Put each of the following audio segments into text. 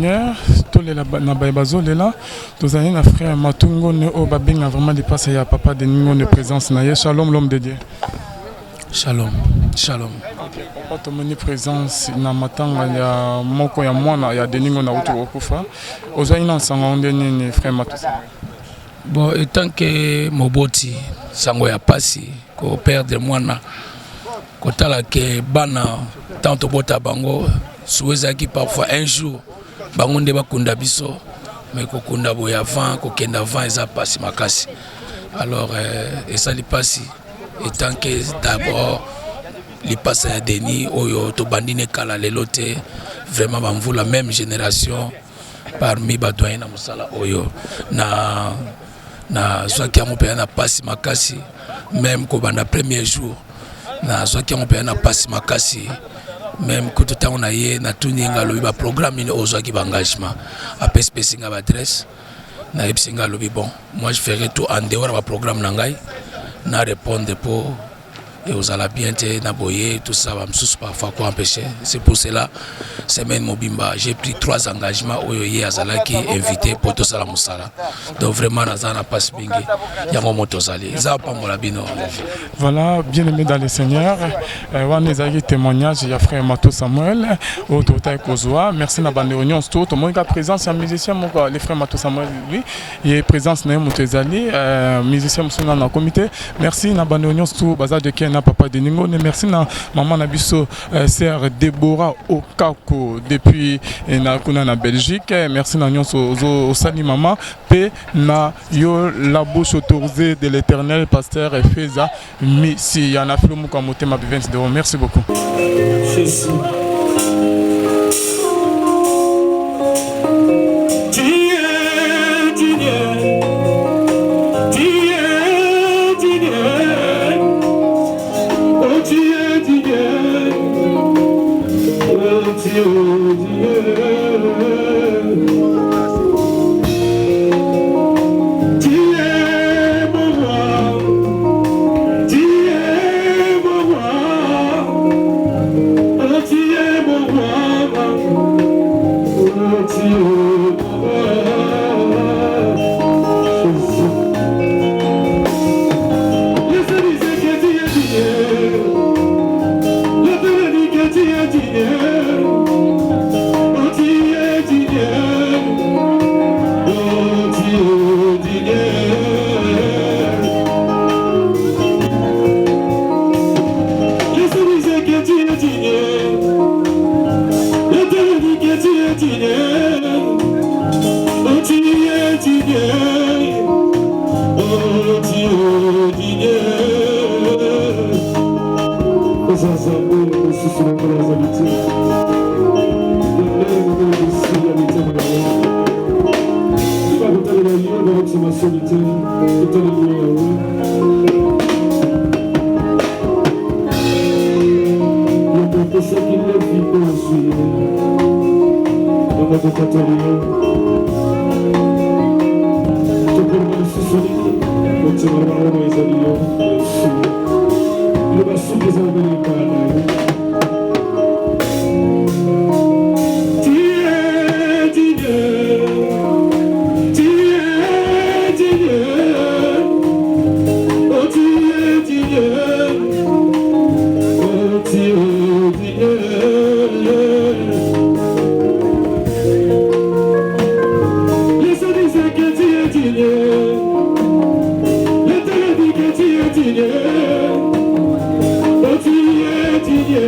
Seigneur, tous les nabazo là, tous les na frère Matungo ne o babinga vraiment dépassé ya papa de ningo de présence na shalom l'homme de Dieu. Shalom, shalom. Papa tomoni présence na matanga ya moko ya mwana ya deningo na utu okufa. Ozali na sanga onde nini frère Matusa. Bon, étant que moboti sango ya pasi ko perdre mwana ko tala ke bana tant bota bango soueza ki parfois un jour bango nde bakunda biso mais ko kunda boya avant ko kenda avant eza pasi makasi. Alors ça li pasi étant que d'abord les passé à Denis oyo to bandine kala lelote vraiment banvu la même génération parmi badoyen na musala oyo na soit mon père na passe makasi même ko banda premier jour na soit mon père na passe makasi même que tout temps on a yé na tuni ngalo ba programme ni ozo ki engagement après spécifique adresse na epsinga lobi bon moi je ferai tout en dehors de programme nangai na répondre pour et aux ala bien na boyer tout ça va me sous parfois quoi empêcher. C'est pour cela semaine mobimba j'ai pris 3 engagements oyoye azala qui invité pour tout ça la musala donc vraiment nazana passe bingi yango motozali za pa molabino. Voilà, bien aimé dans le Seigneur, on a eu témoignage il y a frère Mato Samuel au Total Kozoa. Merci na bande union tout le monde présence un musicien les frères Mato Samuel lui il est présence na motozali musicien musona na comité. Merci na bande union tout bazar de na papa de Ningo, merci na maman Nabiso sœur Déborah Okako depuis na kuna na Belgique. Merci na nyonso au sali maman pe na yo la bouche autorisée de l'Éternel pasteur Feza Missi yana filmu kwa motema bivens de merci beaucoup. Yeah.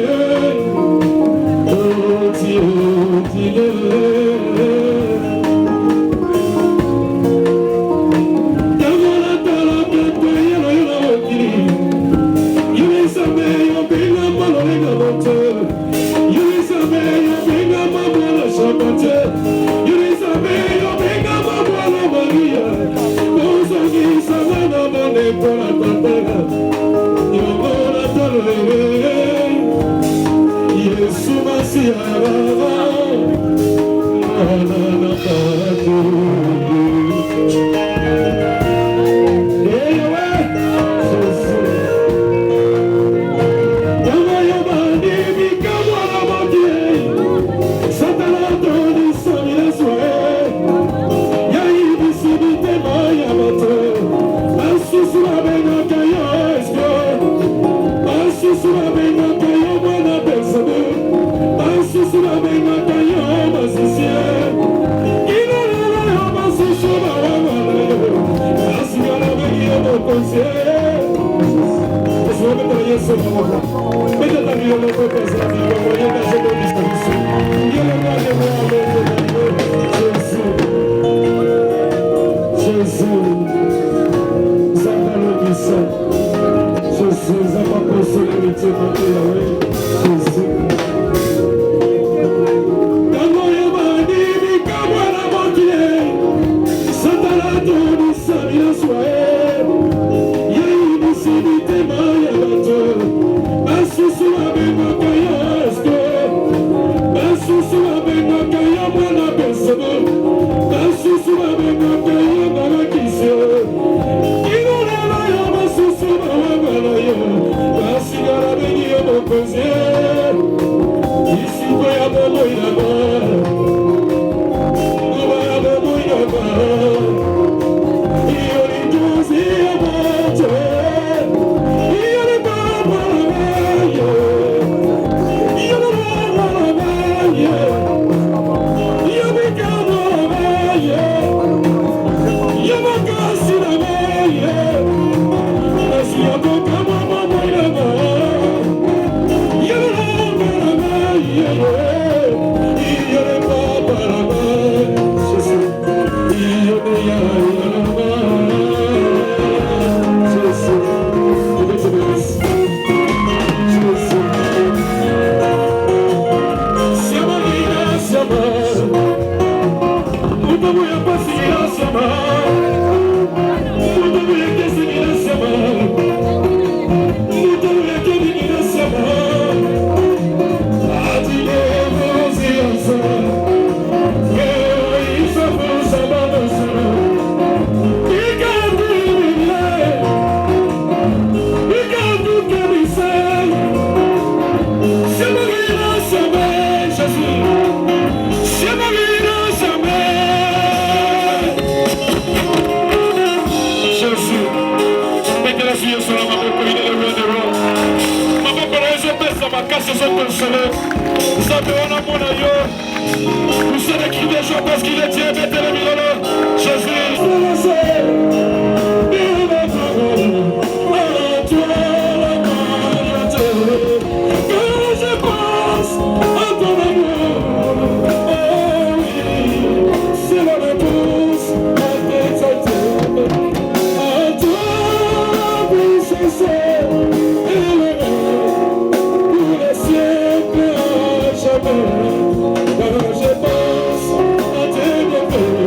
Je pense à tes bienfaits.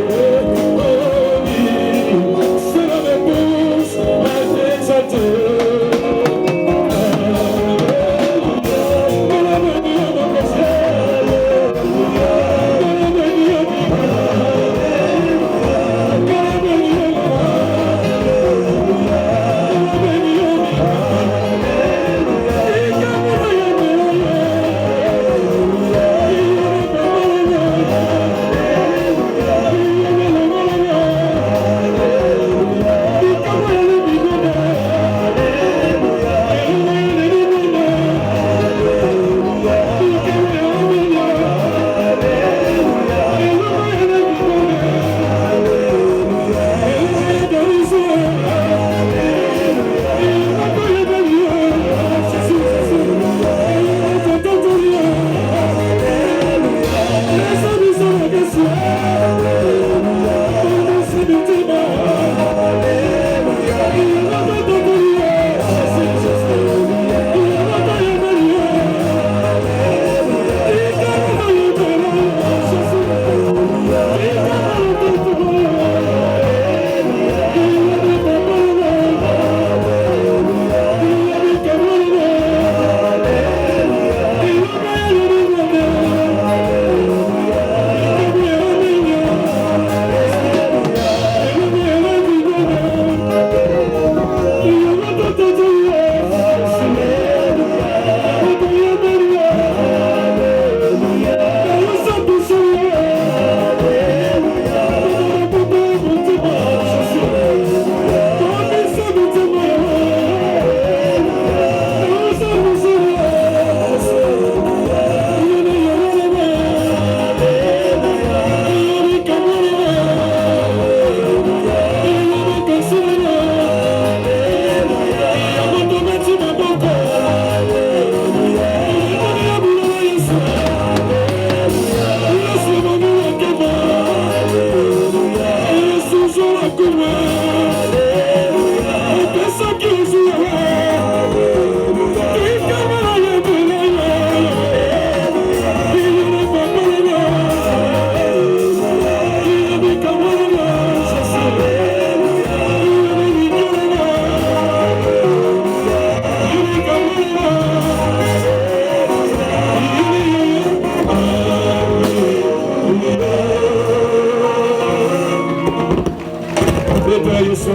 Yes,